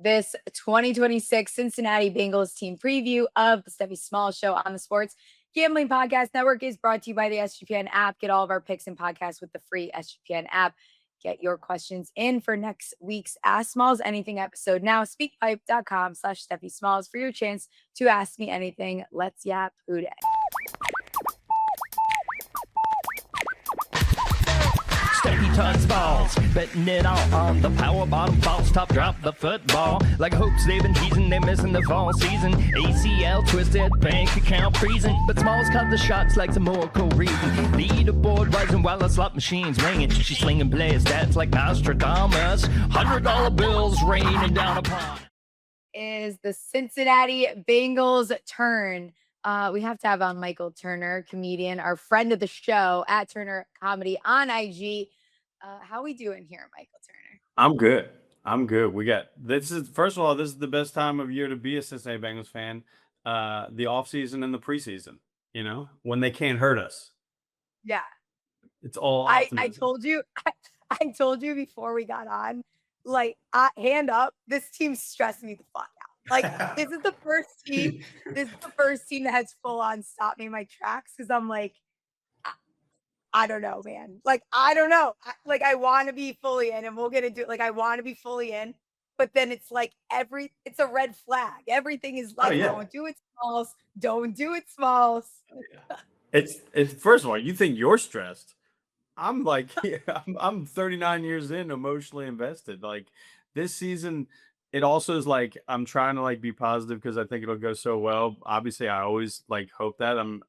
this 2026 Cincinnati Bengals team preview of the Steffi Small Show on the Sports Gambling Podcast Network is brought to you by the SGPN app. Get all of our picks and podcasts with the free SGPN app. Get your questions in for next week's Ask Smalls Anything episode now. Speakpipe.com/Steffi Smalls for your chance to ask me anything. Let's yap who day. Steffi tugs balls, betting it all on the power bottom false top drop the football. Like hopes they've been teasing, they missing the fall season. ACL twisted, bank account freezing, but Smalls caught the shots like some more cool reason. Leaderboard rising while the slot machine's ringing. She's slinging player stats like Nostradamus. $100 bills raining down upon. Is the Cincinnati Bengals turn. We have to have on Michael Turner, comedian, our friend of the show at Turner Comedy on IG. How we doing here, Michael Turner? I'm good. First of all, this is the best time of year to be a Cincinnati Bengals fan. The offseason and the preseason, when they can't hurt us. Yeah. It's all I told you, I told you before we got on, like, hand up, this team's stressing me the fuck out. Like, this is the first team that has full on stopped me in my tracks because I'm like, I don't know, man. Like, I don't know. I want to be fully in, and we'll get into it. Like, I want to be fully in, but then it's like it's a red flag. Everything is like, Don't do it, Smalls. Don't do it, Smalls. It's first of all, you think you're stressed. I'm like, I'm 39 years in, emotionally invested. Like, this season, it also is like I'm trying to be positive because I think it'll go so well. Obviously, I always hope that I'm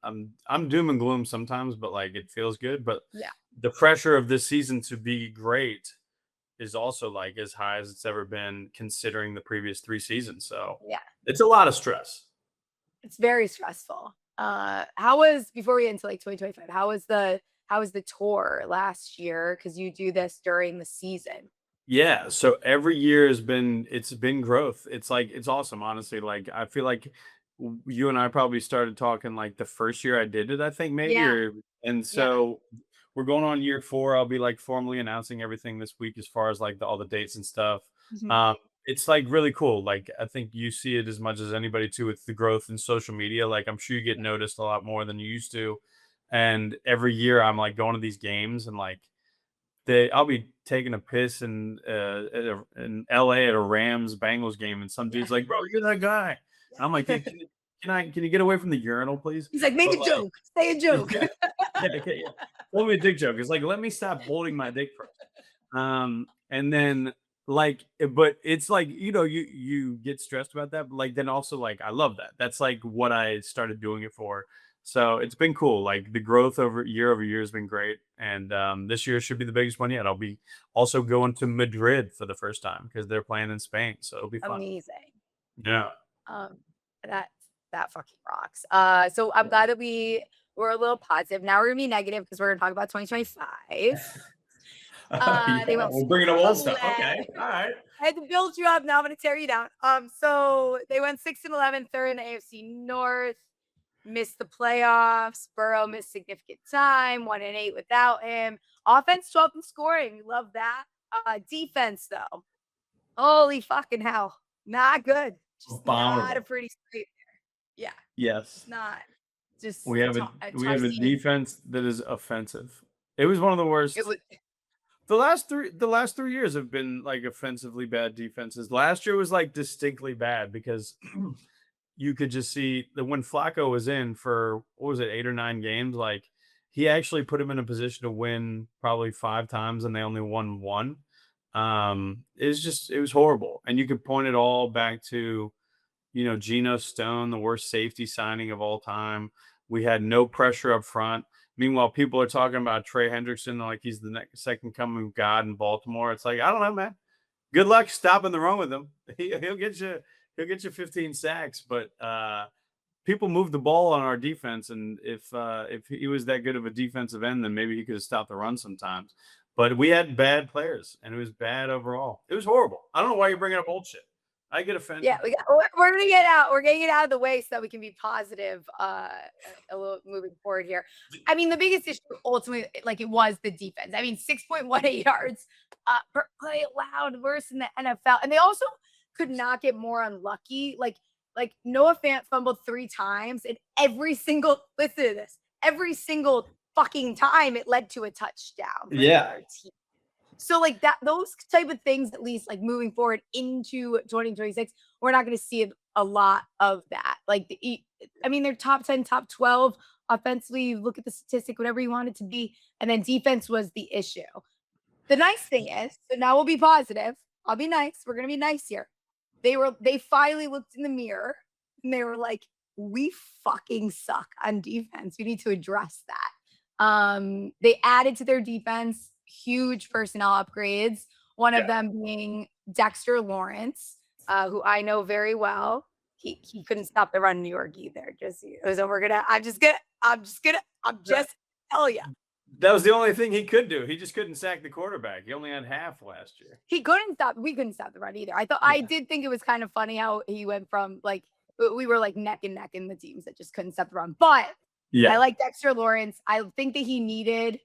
doom and gloom sometimes, but it feels good. But yeah, the pressure of this season to be great is also as high as it's ever been, considering the previous 3 seasons. So yeah, it's a lot of stress. It's very stressful. How was, before we get into 2025? How was the tour last year? Because you do this during the season. Yeah, so every year it's been growth. It's awesome, honestly. I feel like you and I probably started talking the first year I did it, I think maybe. Yeah. So we're going on year 4. I'll be formally announcing everything this week as far as all the dates and stuff. Mm-hmm. It's really cool. I think you see it as much as anybody too with the growth in social media. I'm sure you get noticed a lot more than you used to. And every year I'm going to these games and I'll be taking a piss in LA at a Rams Bengals game, and some dude's like, "Bro, you're that guy." And I'm like, "Dude, can you get away from the urinal, please?" He's like, "Make a joke, say a joke." Yeah. Tell me a dick joke. It's let me stop holding my dick first. And then but it's you get stressed about that, but then also I love that. That's what I started doing it for. So it's been cool. The growth over year has been great. And this year should be the biggest one yet. I'll be also going to Madrid for the first time because they're playing in Spain. So it'll be fun. Amazing. Yeah. That fucking rocks. So I'm glad that we're a little positive. Now we're gonna be negative because we're gonna talk about 2025. We're bringing up old stuff. Okay. All right. I had to build you up. Now I'm gonna tear you down. So they went 6-11, third in the AFC North. Missed the playoffs. Burrow missed significant time. 1-8 without him. Offense 12th in scoring. Love that. Defense though, holy fucking hell, not good. Just not a pretty straight there. Yeah. Yes. Not just. We have a defense that is offensive. It was one of the worst. The last 3 years have been offensively bad defenses. Last year was distinctly bad because you could just see that when Flacco was in for, what was it, 8 or 9 games, he actually put him in a position to win probably 5 times and they only won 1. It was horrible. And you could point it all back to, Geno Stone, the worst safety signing of all time. We had no pressure up front. Meanwhile, people are talking about Trey Hendrickson like he's the second coming of God in Baltimore. It's I don't know, man. Good luck stopping the run with him. He'll get you 15 sacks, but people move the ball on our defense, and if he was that good of a defensive end, then maybe he could have stopped the run sometimes. But we had bad players, and it was bad overall. It was horrible. I don't know why you're bringing up old shit. I get offended. Yeah, we're gonna get out. We're getting it out of the way so that we can be positive a little moving forward here. I mean, the biggest issue ultimately, it was the defense. I mean, 6.18 yards per play allowed, worse in the NFL. And they also, could not get more unlucky. Like Noah Fant fumbled 3 times, and every single fucking time it led to a touchdown for the other team. So like that, those type of things, at least like moving forward into 2026, we're not going to see a lot of that. Like, I mean, they're top 10, top 12 offensively. You look at the statistic, whatever you want it to be, and then defense was the issue. The nice thing is, so now we'll be positive. I'll be nice. We're going to be nice here. They finally looked in the mirror and they were like, we fucking suck on defense. We need to address that. They added to their defense huge personnel upgrades. One of them being Dexter Lawrence, who I know very well. He couldn't stop the run in New York either. I'm just tell you. That was the only thing he could do. He just couldn't sack the quarterback. He only had half last year. We couldn't stop the run either. I did think it was kind of funny how he went from like, we were like neck and neck in the teams that just couldn't stop the run. But I like Dexter Lawrence. I think that he needed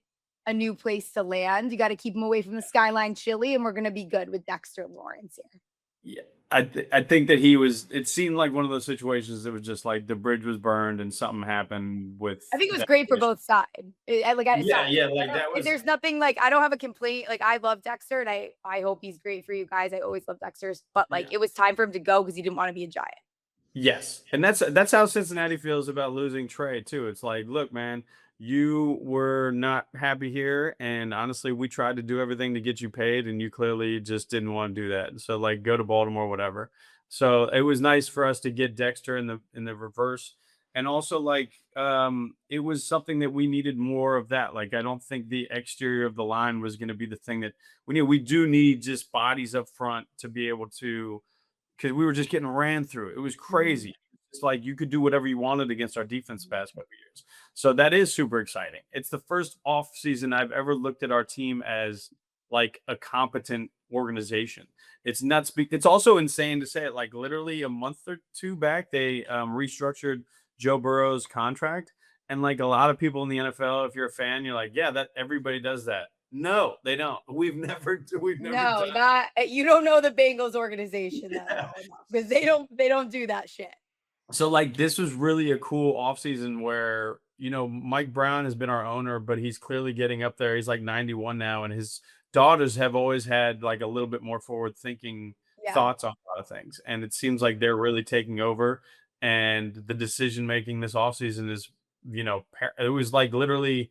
a new place to land. You got to keep him away from the Skyline Chili, and we're going to be good with Dexter Lawrence here. Yeah. I think that it seemed like one of those situations that was just like the bridge was burned and something happened with. I think it was great for both sides. There's nothing like, I don't have a complaint. Like, I love Dexter and I hope he's great for you guys. I always love Dexter's, but like it was time for him to go because he didn't want to be a Giant. Yes. And that's how Cincinnati feels about losing Trey too. It's like, look, man, you were not happy here, and honestly, we tried to do everything to get you paid, and you clearly just didn't want to do that. So like, go to Baltimore, whatever. So it was nice for us to get Dexter in the reverse, and also like it was something that we needed more of that. Like, I don't think the exterior of the line was going to be the thing that we need. We do need just bodies up front to be able to, because we were just getting ran through. It was crazy. It's like you could do whatever you wanted against our defense the past couple of years. So that is super exciting. It's the first off season I've ever looked at our team as like a competent organization. It's nuts. It's also insane to say it. Like literally a month or two back, they restructured Joe Burrow's contract. And like a lot of people in the NFL, if you're a fan, you're like, yeah, that everybody does that. No, they don't. We've never done that. You don't know the Bengals organization because they don't do that shit. So like this was really a cool offseason where, you know, Mike Brown has been our owner, but he's clearly getting up there. He's like 91 now, and his daughters have always had like a little bit more forward thinking thoughts on a lot of things. And it seems like they're really taking over, and the decision making this offseason is, you know, it was like literally,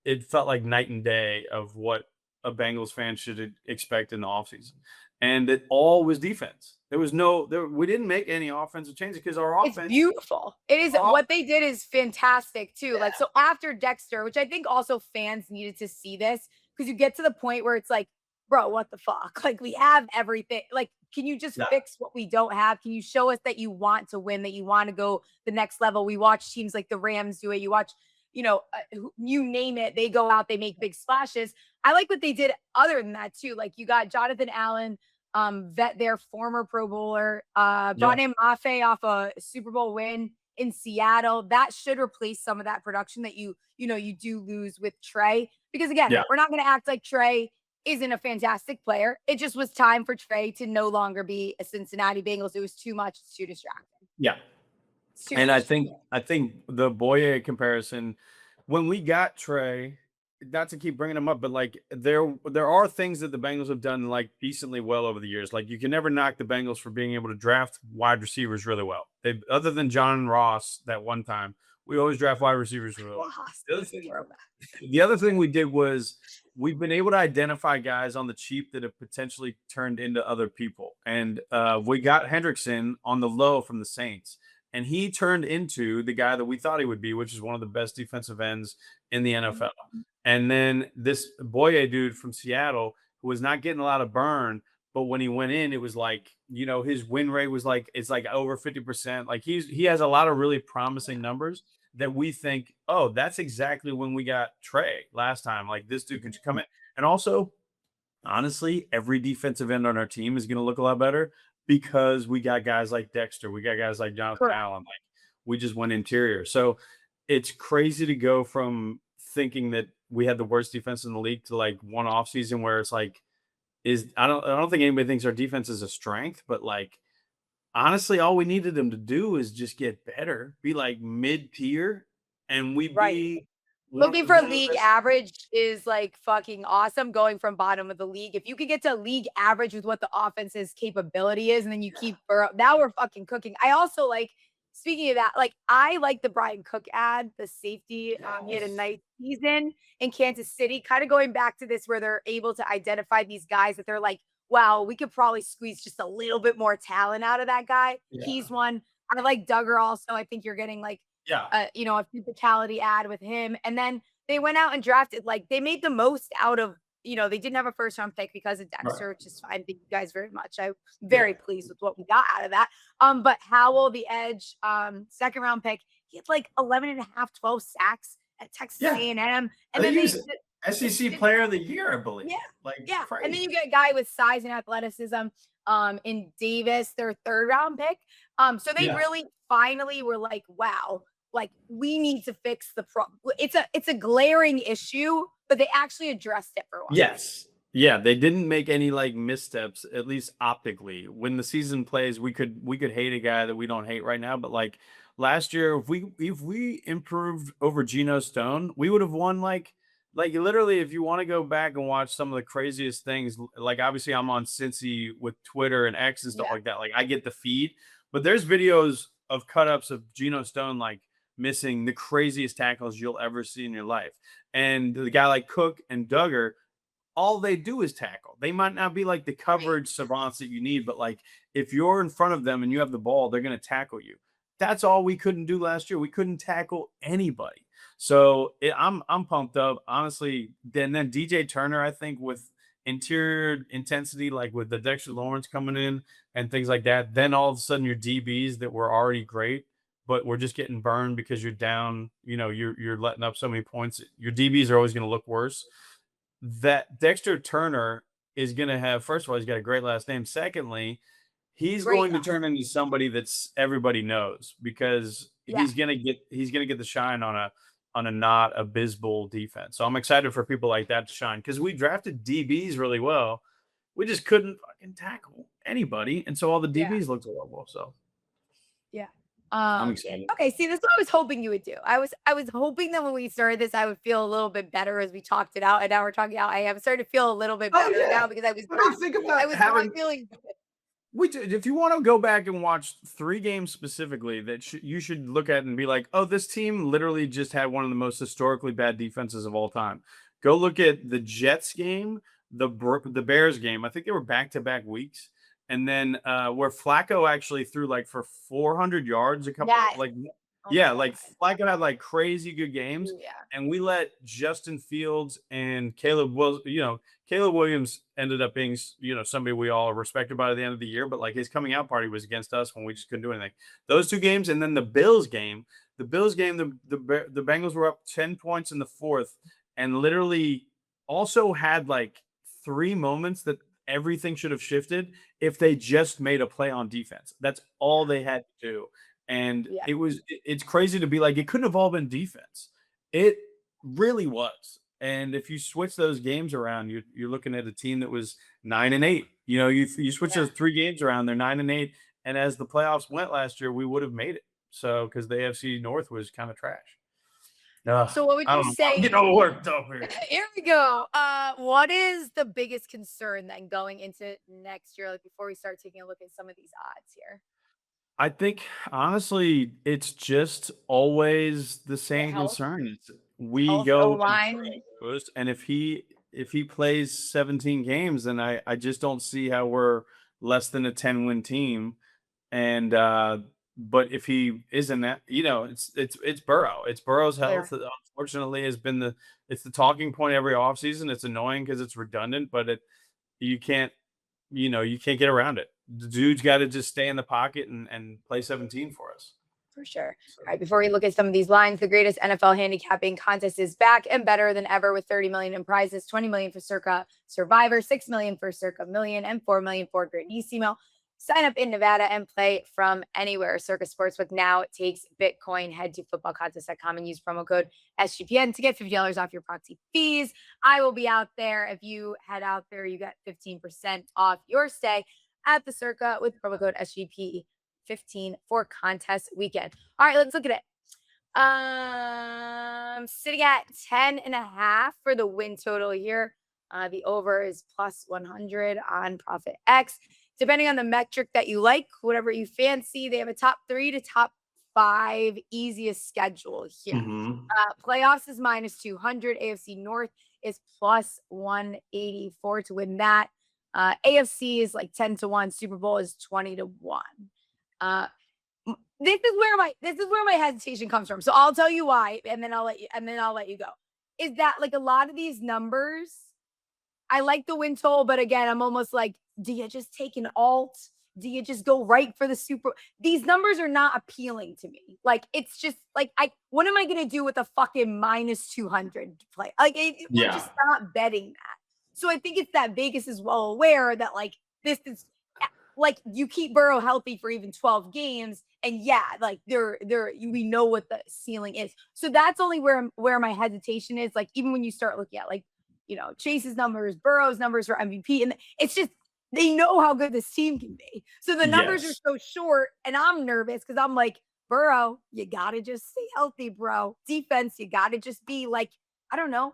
it felt like night and day of what a Bengals fan should expect in the offseason. And it all was defense. We didn't make any offensive changes because our offense. It's beautiful. It is what they did is fantastic too. Yeah. Like, so after Dexter, which I think also fans needed to see this, because you get to the point where it's like, bro, what the fuck? Like, we have everything. Like, can you just fix what we don't have? Can you show us that you want to win, that you want to go the next level? We watch teams like the Rams do it. You watch, you know, you name it. They go out, they make big splashes. I like what they did other than that too. Like, you got Jonathan Allen, their former Pro Bowler, brought in Mafe off a Super Bowl win in Seattle. That should replace some of that production that you do lose with Trey. Because again, we're not going to act like Trey isn't a fantastic player. It just was time for Trey to no longer be a Cincinnati Bengals. It was too much. It's too distracting. Yeah. And I think the Boye comparison, when we got Trey, not to keep bringing him up, but like there are things that the Bengals have done like decently well over the years. Like, you can never knock the Bengals for being able to draft wide receivers really well. Other than John Ross that one time, we always draft wide receivers really well. The other thing we did was we've been able to identify guys on the cheap that have potentially turned into other people. And we got Hendrickson on the low from the Saints, and he turned into the guy that we thought he would be, which is one of the best defensive ends in the NFL. And then this Boye dude from Seattle, who was not getting a lot of burn, but when he went in, it was like, you know, his win rate was like, it's like over 50%. Like he has a lot of really promising numbers that we think, oh, that's exactly when we got Trey last time. Like, this dude can come in. And also, honestly, every defensive end on our team is going to look a lot better because we got guys like Dexter. We got guys like Jonathan Allen. Like, we just went interior. So it's crazy to go from thinking that we had the worst defense in the league to like one off season where it's like is I don't think anybody thinks our defense is a strength, but like honestly, all we needed them to do is just get better, be like mid-tier, and we'd Right. be Looking for one of the league best. average is, like, fucking awesome going from bottom of the league. If you could get to league average with what the offense's capability is, and then you Yeah. keep Burrow, now we're fucking cooking. I also like, speaking of that, like, I like the Brian Cook ad, the safety. He had a Yes. nice season in Kansas City, kinda going back to this where they're able to identify these guys that they're like, "Wow, we could probably squeeze just a little bit more talent out of that guy." Yeah. He's one. I like Duggar also. I think you're getting, like, Yeah. a physicality ad with him. And then they went out and drafted, like, they made the most out of, they didn't have a first round pick because of Right. Dexter, which is fine. Thank you guys very much. I'm Yeah. very pleased with what we got out of that. But Howell, the edge, second round pick, he had like 11 and a half, 12 sacks at Texas Yeah. A&M. And I think then he they was SEC Player of the Year, I yeah, believe. Like yeah, and then crazy. you get a guy with size and athleticism, in Davis, their third round pick. So they Yeah. really finally were like, wow, like we need to fix the problem. It's a glaring issue, but they actually addressed it for once. Yes. Yeah, they didn't make any like missteps, at least optically. When the season plays, we could hate a guy that we don't hate right now, but like last year, if we improved over Geno Stone, we would have won like literally. If you want to go back and watch some of the craziest things, like obviously I'm on Cincy with Twitter and X and stuff Yeah, like that. Like I get the feed, but there's videos of cut ups of Geno Stone like missing the craziest tackles you'll ever see in your life, and the guy like Cook and Duggar all they do is tackle. They might not be like the right. coverage savants that you need, but like if you're in front of them and you have the ball, they're going to tackle you. That's all we couldn't do last year. We couldn't tackle anybody. So I'm pumped up, honestly. Then DJ Turner, I think, with interior intensity, like with the Dexter Lawrence coming in and things like that. Then all of a sudden your DBs that were already great, but we're just getting burned because you're down. You're letting up so many points. Your DBs are always going to look worse. That Dexter Turner is going to have, first of all, he's got a great last name. Secondly, he's Great going to guy. turn into somebody that's everybody knows because Yeah. he's going to get the shine on a not abysmal defense. So I'm excited for people like that to shine because we drafted DBs really well. We just couldn't fucking tackle anybody. And so all the Yeah. DBs looked horrible. So Yeah. I'm excited. Okay, see, this is what I was hoping you would do. I was hoping that when we started this, I would feel a little bit better as we talked it out, and now we're talking out. I am starting to feel a little bit Oh better yeah. now because I was I mean, think I about was not having feeling. We did. If you want to go back and watch 3 games specifically that you should look at and be like, oh, this team literally just had one of the most historically bad defenses of all time. Go look at the Jets game, the Bears game. I think they were back to back weeks, and then where Flacco actually threw like for 400 yards a couple Yes. like Oh my yeah, god. like Flacco had like crazy good games, Yeah. and we let Justin Fields and Caleb Williams ended up being, somebody we all respected by the end of the year, but like his coming out party was against us when we just couldn't do anything. Those 2 games, and then the Bills game. The Bengals were up 10 points in the fourth, and literally also had like 3 moments that everything should have shifted if they just made a play on defense. That's all they had to do, and Yeah. it's crazy to be like it couldn't have all been defense. It really was. And if you switch those games around, you're looking at a team that was 9-8. You switch Yeah. those 3 games around, they're 9-8. And as the playoffs went last year, we would have made it. So because the AFC North was kind of trash. So what would I you don't know. I'm say? getting all worked up here. Here we go. What is the biggest concern then going into next year, like before we start taking a look at some of these odds here? I think honestly, it's just always the The same health, concern. We health, O go and line. first, and if he plays 17 games, then I just don't see how we're less than a 10-win team. And but if he isn't that, it's Burrow. It's Burrow's health Clear. that unfortunately has been it's the talking point every offseason. It's annoying because it's redundant, but you can't you can't get around it. The dude's got to just stay in the pocket and play 17 for us. For sure. So, All right, before we look at some of these lines, the greatest NFL handicapping contest is back and better than ever with 30 million in prizes, 20 million for Circa Survivor, 6 million for Circa Million, and 4 million for Greatissimo. Sign up in Nevada and play from anywhere. Circus Sportsbook now takes Bitcoin. Head to footballcontest.com and use promo code SGPN to get $50 off your proxy fees. I will be out there. If you head out there, you get 15% off your stay at the Circa with promo code SGP15 for contest weekend. All right, let's look at it. Sitting at 10.5 for the win total here. The over is plus 100 on Profit X. Depending on the metric that you like, whatever you fancy, they have a top 3 to top 5 easiest schedule here. Playoffs is minus 200. AFC North is plus 184 to win that. AFC is like 10 to 1. Super Bowl is 20 to 1. This is where my hesitation comes from. So I'll tell you why, and then I'll let you go. Is that like a lot of these numbers? I like the win total, but again, I'm almost like, do you just take an alt? Do you just go right for the super? These numbers are not appealing to me. Like, it's just like, what am I going to do with a fucking minus 200 play? Like, we're just not betting that. So I think it's that Vegas is well aware that like, this is like, you keep Burrow healthy for even 12 games. And yeah, like we know what the ceiling is. So that's only where my hesitation is. Like, even when you start looking at like, Chase's numbers, Burrow's numbers for MVP, and it's just, they know how good this team can be. So the numbers are so short, and I'm nervous because I'm like, Burrow, you got to just stay healthy, bro. Defense, you got to just be like, I don't know.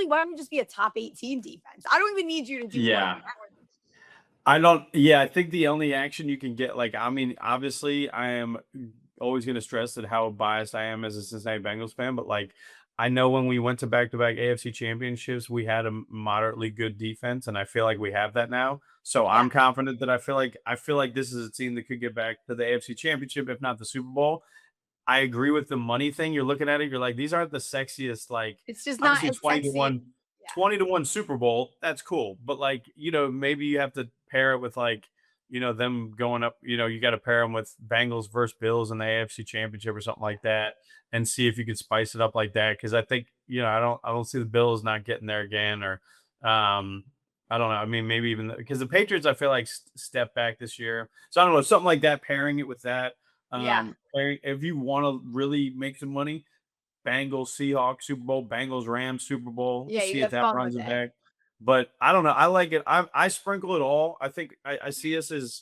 Why don't you just be a top 18 defense? I don't even need you to do I think the only action you can get, like, I mean, obviously I am always going to stress that how biased I am as a Cincinnati Bengals fan, but like, I know when we went to back-to-back AFC championships, we had a moderately good defense, and I feel like we have that now. So I'm confident that I feel like this is a team that could get back to the AFC championship, if not the Super Bowl. I agree with the money thing. You're looking at it, you're like, these aren't the sexiest, like, it's just not 20 to 1 Super Bowl. That's cool. But like, maybe you have to pair it with like, them going up, you got to pair them with Bengals versus Bills in the AFC championship or something like that, and see if you could spice it up like that. Cause I think, I don't see the Bills not getting there again, or, I don't know. I mean, maybe even because the Patriots, I feel like step back this year. So I don't know, something like that, pairing it with that. If you want to really make some money, Bengals, Seahawks, Super Bowl, Bengals, Rams, Super Bowl. Yeah, see if that runs it back. But I don't know. I like it. I sprinkle it all. I think I see us as,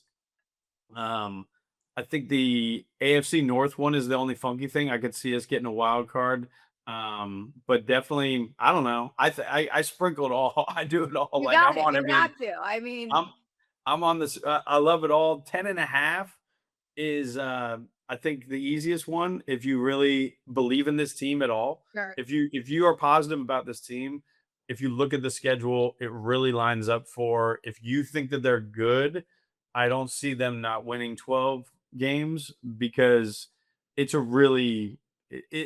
I think the AFC North one is the only funky thing. I could see us getting a wild card. But definitely, I don't know. I sprinkle it all. I do it all. You like got I'm on you every. got to. I mean, I'm on this. I love it all. 10.5 is I think the easiest one if you really believe in this team at all. Sure. If you are positive about this team, if you look at the schedule, it really lines up for, if you think that they're good, I don't see them not winning 12 games, because it's it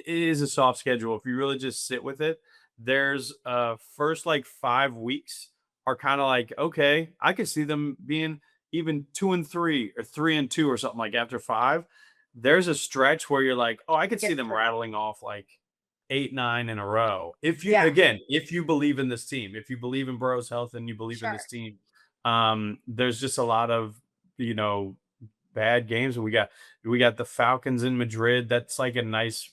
is a soft schedule. If you really just sit with it, there's first like 5 weeks are kind of like, okay, I could see them being even 2-3 or 3-2 or something, like after 5. There's a stretch where you're like, oh, I could see them rattling off like 8-9 in a row. If you believe in this team, if you believe in Burrow's health and you believe in this team, there's just a lot of, bad games. We got the Falcons in Madrid. That's like a nice,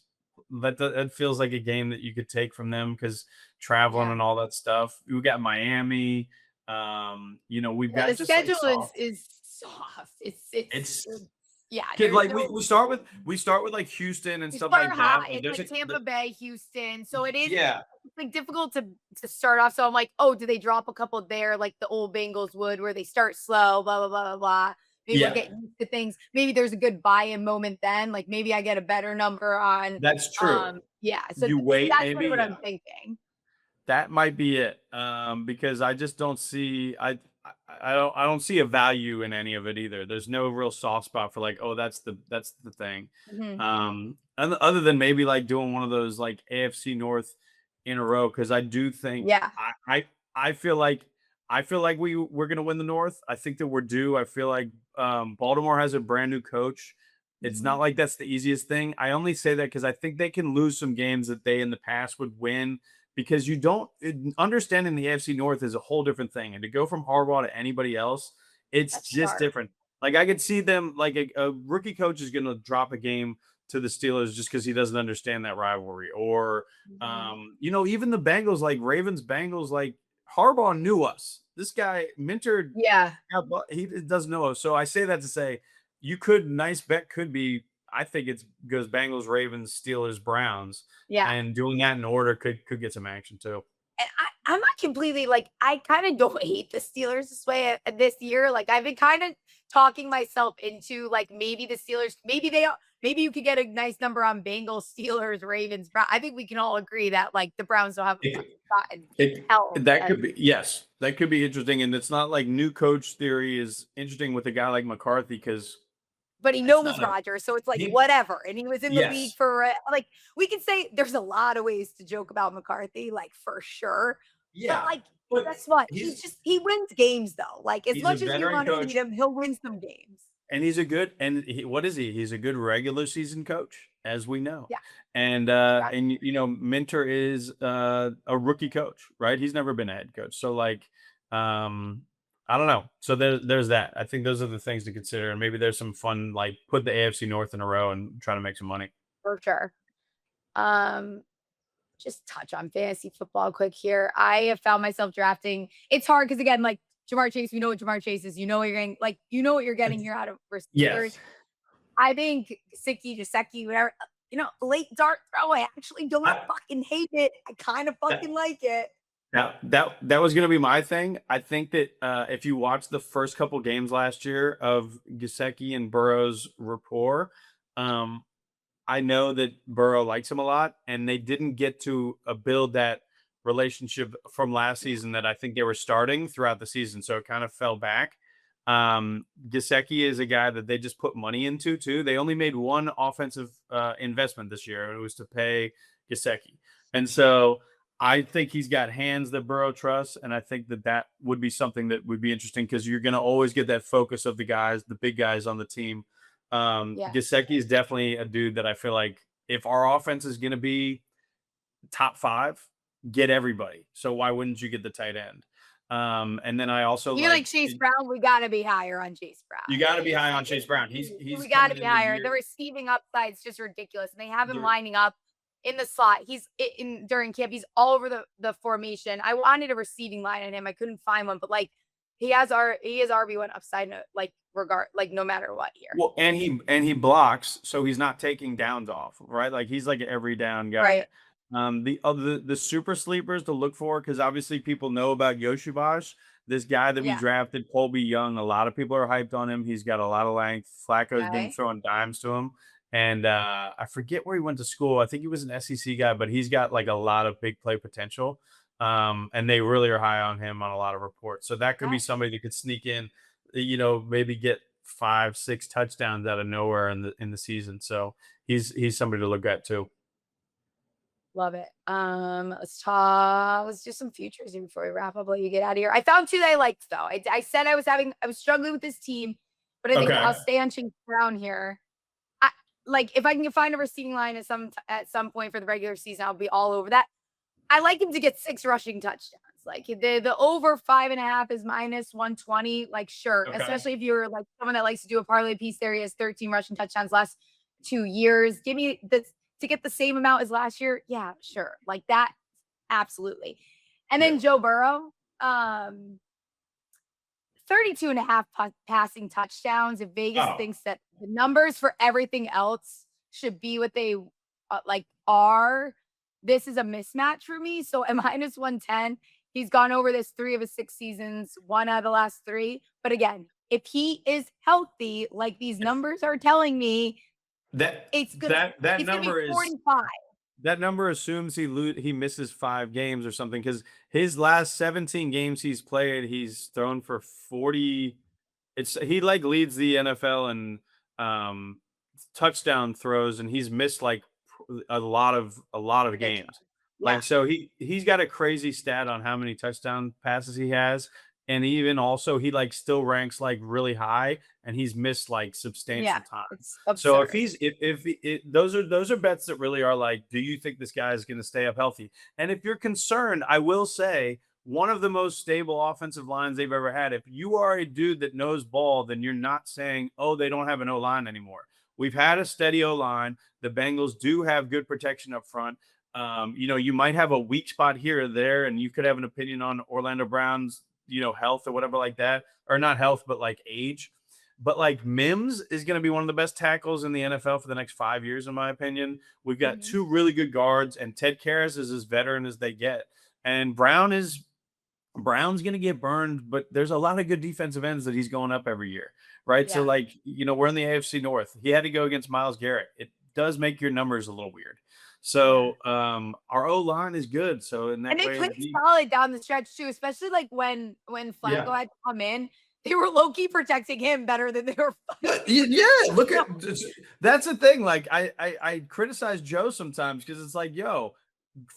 that feels like a game that you could take from them, because traveling and all that stuff. We got Miami. We've got the just schedule like is soft. It's like we start with like Houston and stuff like that. It's like Tampa Bay, Houston. So it is it's like difficult to start off. So I'm like, oh, do they drop a couple there like the old Bengals would, where they start slow, blah, blah, blah, blah, blah. Maybe we'll get used to things. Maybe there's a good buy-in moment then. Like maybe I get a better number on. That's true. So you wait, that's maybe what I'm thinking. That might be it. Because I just don't see I don't see a value in any of it either. There's no real soft spot for like, oh, that's the thing. And other than maybe like doing one of those like AFC North in a row, because I do think I feel like we're gonna win the North. I think that we're due. I feel like Baltimore has a brand new coach. It's not like that's the easiest thing. I only say that because I think they can lose some games that they in the past would win, because understanding the AFC North is a whole different thing. And to go from Harbaugh to anybody else, it's just different. Like I could see them like a rookie coach is going to drop a game to the Steelers just because he doesn't understand that rivalry. Or, even the Bengals, like Ravens, Bengals, like Harbaugh knew us. This guy mentored. Yeah. He doesn't know us. So I say that to say nice bet could be, I think it goes Bengals, Ravens, Steelers, Browns. Yeah. And doing that in order could get some action too. And I'm not completely like, I kind of don't hate the Steelers this way this year. Like I've been kind of talking myself into like maybe the Steelers, maybe you could get a nice number on Bengals, Steelers, Ravens. I think we can all agree that like the Browns don't have a shot in hell. That could be, yes, that could be interesting. And it's not like new coach theory is interesting with a guy like McCarthy because but he knows Rodgers, so it's like whatever. And he was in the league for like we can say there's a lot of ways to joke about McCarthy, like for sure. Yeah, but guess what? He wins games though. Like as much as you want to hate him, he'll win some games. And he's a good what is he? He's a good regular season coach, as we know. Yeah. And Mentor is a rookie coach, right? He's never been a head coach. So like I don't know. So there's that. I think those are the things to consider. And maybe there's some fun, like put the AFC North in a row and try to make some money. For sure. Just touch on fantasy football quick here. I have found myself drafting. It's hard because again, like Jamar Chase, we know what Jamar Chase is. You know what you're getting, like you know what you're getting here out of receivers. Yes. I think Gesicki, whatever, late dart throw. I actually don't fucking hate it. I kind of fucking like it. Now that was going to be my thing. I think that if you watch the first couple games last year of Gesicki and Burrow's rapport, I know that Burrow likes him a lot, and they didn't get to build that relationship from last season that I think they were starting throughout the season. So it kind of fell back. Gesicki is a guy that they just put money into too. They only made one offensive investment this year, and it was to pay Gesicki. And so I think he's got hands that Burrow trusts, and I think that would be something that would be interesting because you're going to always get that focus of the big guys on the team. Gesicki is definitely a dude that I feel like if our offense is going to be top 5, get everybody. So why wouldn't you get the tight end? And then I also like Chase Brown. We got to be higher on Chase Brown. You got to be high on Chase Brown. We got to be higher. The receiving upside is just ridiculous, and they have him lining up in the slot. He's during camp. He's all over the formation. I wanted a receiving line on him. I couldn't find one, but like he is RB1 upside, like no matter what here. Well, and he blocks, so he's not taking downs off, right? Like he's like an every down guy. Right. The super sleepers to look for, because obviously people know about Yoshibash, this guy that we drafted, Colby Young. A lot of people are hyped on him. He's got a lot of length. Flacco's been throwing dimes to him. And I forget where he went to school. I think he was an SEC guy, but he's got like a lot of big play potential. And they really are high on him on a lot of reports. So that could be somebody that could sneak in, maybe get 5-6 touchdowns out of nowhere in the season. So he's somebody to look at too. Love it. Let's do some futures here before we wrap up. Let you get out of here. I found 2 that I liked though. I said I was struggling with this team, but I think I'll stay on Chase Brown here. Like if I can find a receiving line at some point for the regular season, I'll be all over that. I like him to get 6 rushing touchdowns. Like the over 5.5 is -120. Like sure, especially if you're like someone that likes to do a parlay piece there. He has 13 rushing touchdowns last 2 years. Give me to get the same amount as last year. Yeah, sure. Like that. Absolutely. And then Joe Burrow, 32.5 passing touchdowns. If Vegas thinks that the numbers for everything else should be what they are, this is a mismatch for me. So at -110, he's gone over this 3 of his 6 seasons, 1 out of the last 3. But again, if he is healthy, like these numbers are telling me, that number is 45. That number assumes he misses 5 games or something, because his last 17 games he's played, he's thrown for 40. He like leads the NFL in touchdown throws, and he's missed like a lot of games. Yeah. Like so he's got a crazy stat on how many touchdown passes he has. And even also he like still ranks like really high, and he's missed like substantial time. So if those are bets that really are like, do you think this guy is going to stay up healthy? And if you're concerned, I will say one of the most stable offensive lines they've ever had. If you are a dude that knows ball, then you're not saying, oh, they don't have an O-line anymore. We've had a steady O-line. The Bengals do have good protection up front. You might have a weak spot here or there, and you could have an opinion on Orlando Brown's, health or whatever like that, or not health, but like age. But like Mims is going to be one of the best tackles in the NFL for the next 5 years, in my opinion. We've got two really good guards, and Ted Karras is as veteran as they get. And Brown's going to get burned, but there's a lot of good defensive ends that he's going up every year, right? Yeah. So we're in the AFC North. He had to go against Myles Garrett. It does make your numbers a little weird. So our O-line is good. So in that way, they played solid down the stretch too, especially like when Flacco had to come in. They were low-key protecting him better than they were. Yeah, look at that's the thing. Like I criticize Joe sometimes because it's like,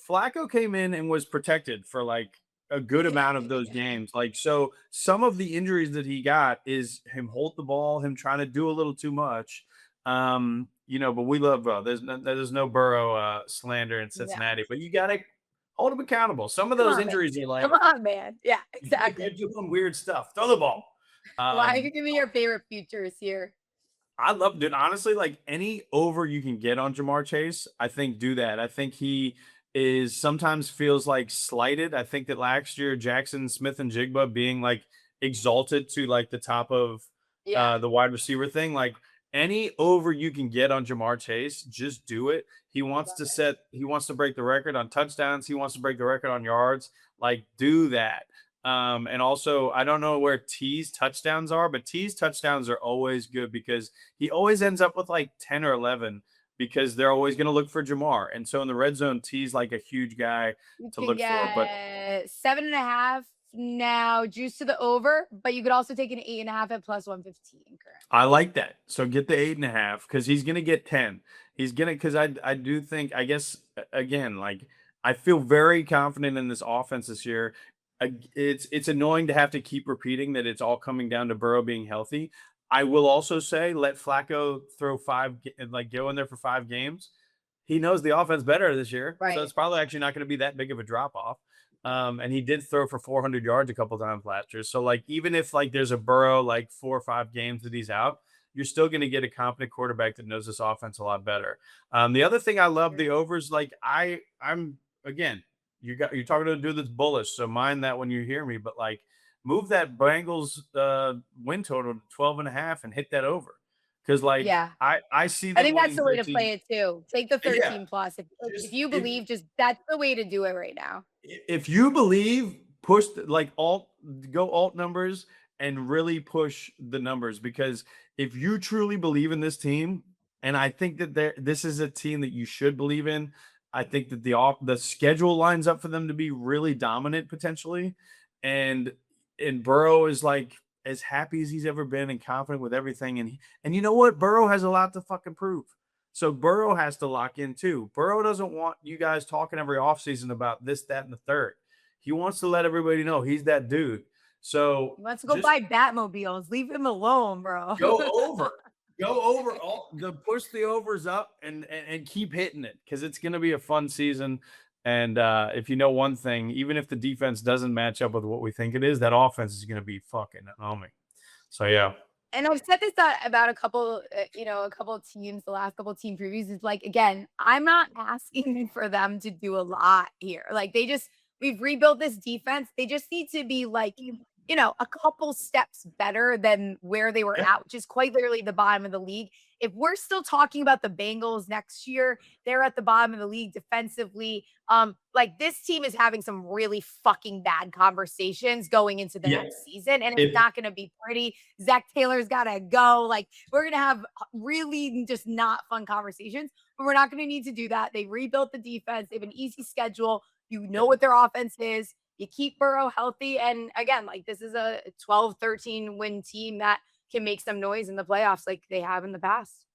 Flacco came in and was protected for like a good amount of those games. Like, so some of the injuries that he got is him hold the ball, him trying to do a little too much. But we love Burrow. There's no Burrow slander in Cincinnati, but you gotta hold him accountable. Some of those injuries are like, come on, man. Yeah, exactly. You're doing weird stuff. Throw the ball. Why are you giving me your favorite futures here? I love it. Honestly, like any over you can get on Jamar Chase, I think do that. I think he is sometimes feels like slighted. I think that last year, Jackson Smith and Jigba being like exalted to like the top of the wide receiver thing, like any over you can get on Jamar Chase, just do it. He wants to break the record on touchdowns. He wants to break the record on yards. Like, do that. And also, I don't know where T's touchdowns are, but T's touchdowns are always good because he always ends up with like 10 or 11 because they're always going to look for Jamar. And so in the red zone, T's like a huge guy to look for. But 7.5 now, juice to the over, but you could also take an 8.5 at plus 115. Correct. I like that. So get the 8.5 because he's going to get 10. He's going to, because I do think, I guess, again, like I feel very confident in this offense this year. It's annoying to have to keep repeating that it's all coming down to Burrow being healthy. I will also say let Flacco throw go in there for 5 games. He knows the offense better this year, right. So it's probably actually not going to be that big of a drop off. And he did throw for 400 yards a couple times last year. So like even if like there's a Burrow like 4 or 5 games that he's out, you're still going to get a competent quarterback that knows this offense a lot better. The other thing I love the overs, like I'm again. You're talking to a dude that's bullish, so mind that when you hear me. But like, move that Bengals win total to 12.5 and hit that over, because like I see. I think that's the way to play it too. Take the 13 plus. If you believe, that's the way to do it right now. If you believe, push go alt numbers and really push the numbers, because if you truly believe in this team, and I think that this is a team that you should believe in. I think that the schedule lines up for them to be really dominant potentially, and Burrow is like as happy as he's ever been and confident with everything. And you know what? Burrow has a lot to fucking prove. So Burrow has to lock in too. Burrow doesn't want you guys talking every offseason about this, that, and the third. He wants to let everybody know he's that dude. So let's go buy Batmobiles. Leave him alone, bro. Go over. Push the overs up and keep hitting it, because it's going to be a fun season. And if you know one thing, even if the defense doesn't match up with what we think it is, that offense is going to be fucking on me. So, yeah. And I've said this about a couple of teams, the last couple of team previews. Is like, again, I'm not asking for them to do a lot here. Like we've rebuilt this defense. They just need to be like, a couple steps better than where they were at, which is quite literally the bottom of the league. If we're still talking about the Bengals next year, they're at the bottom of the league defensively. Like this team is having some really fucking bad conversations going into the next season, and it's not going to be pretty. Zach Taylor's got to go. Like we're going to have really just not fun conversations, but we're not going to need to do that. They rebuilt the defense. They have an easy schedule. You know what their offense is. You keep Burrow healthy. And again, like this is a 12-13 win team that can make some noise in the playoffs like they have in the past.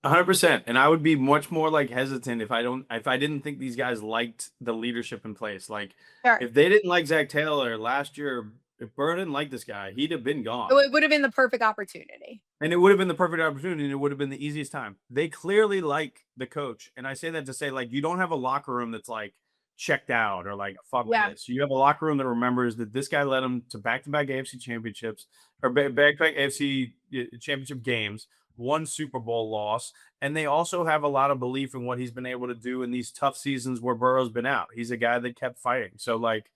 100%. And I would be much more like hesitant if I didn't think these guys liked the leadership in place. Like if they didn't like Zach Taylor last year, if Burrow didn't like this guy, he'd have been gone. It would have been the perfect opportunity. And it would have been the perfect opportunity, and it would have been the easiest time. They clearly like the coach. And I say that to say, like, you don't have a locker room that's like checked out or like fuck Yeah. this. You have a locker room that remembers that this guy led them to back-to-back AFC championships or back-to-back AFC championship games, one Super Bowl loss, and they also have a lot of belief in what he's been able to do in these tough seasons where Burrow's been out. He's a guy that kept fighting. So like,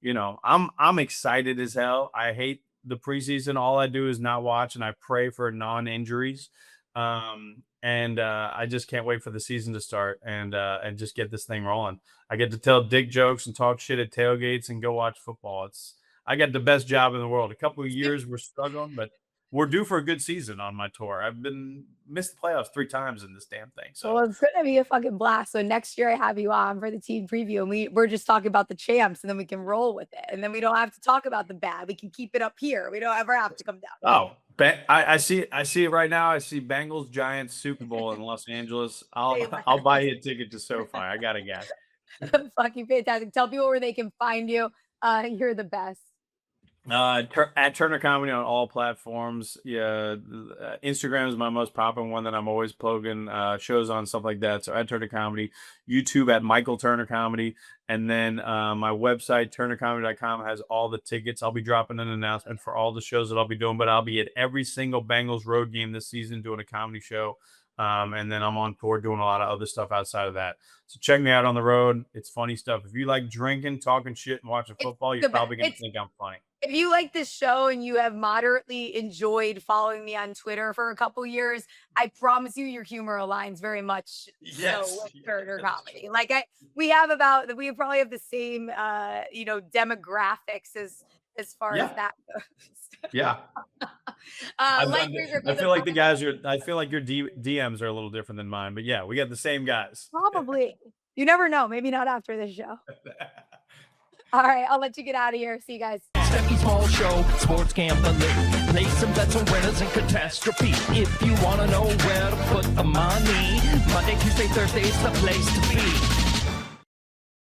you know, I'm excited as hell. I hate the preseason. All I do is not watch, and I pray for non-injuries. I just can't wait for the season to start and just get this thing rolling. I get to tell dick jokes and talk shit at tailgates and go watch football. I got the best job in the world. A couple of years we're struggling, but we're due for a good season on my tour. I've been missed the playoffs 3 times in this damn thing. So well, it's gonna be a fucking blast. So next year I have you on for the team preview, and we're just talking about the champs, and then we can roll with it, and then we don't have to talk about the bad. We can keep it up here. We don't ever have to come down. Oh, I see it right now. I see Bengals Giants Super Bowl in Los Angeles. I'll buy you a ticket to SoFi. I got a guy. Fucking fantastic. Tell people where they can find you. You're the best. At Turner Comedy on all platforms. Yeah, Instagram is my most popular one that I'm always plugging shows on, stuff like that. So at Turner Comedy, YouTube at Michael Turner Comedy, and then my website turnercomedy.com has all the tickets. I'll be dropping an announcement for all the shows that I'll be doing, but I'll be at every single Bengals road game this season doing a comedy show. And then I'm on tour doing a lot of other stuff outside of that. So check me out on the road. It's funny stuff. If you like drinking, talking shit, and watching football, you're probably going to think I'm funny. If you like this show and you have moderately enjoyed following me on Twitter for a couple years, I promise you your humor aligns very much with Turner Comedy. Like we probably have the same demographics as far as that goes. Yeah. I feel like your DMs are a little different than mine, but yeah, we got the same guys. Probably. You never know. Maybe not after this show. All right, I'll let you get out of here. See you guys. Steppy Small Show, sports gambling. Play some bets on winners and catastrophe. If you want to know where to put the money, Monday, Tuesday, Thursday is the place to be.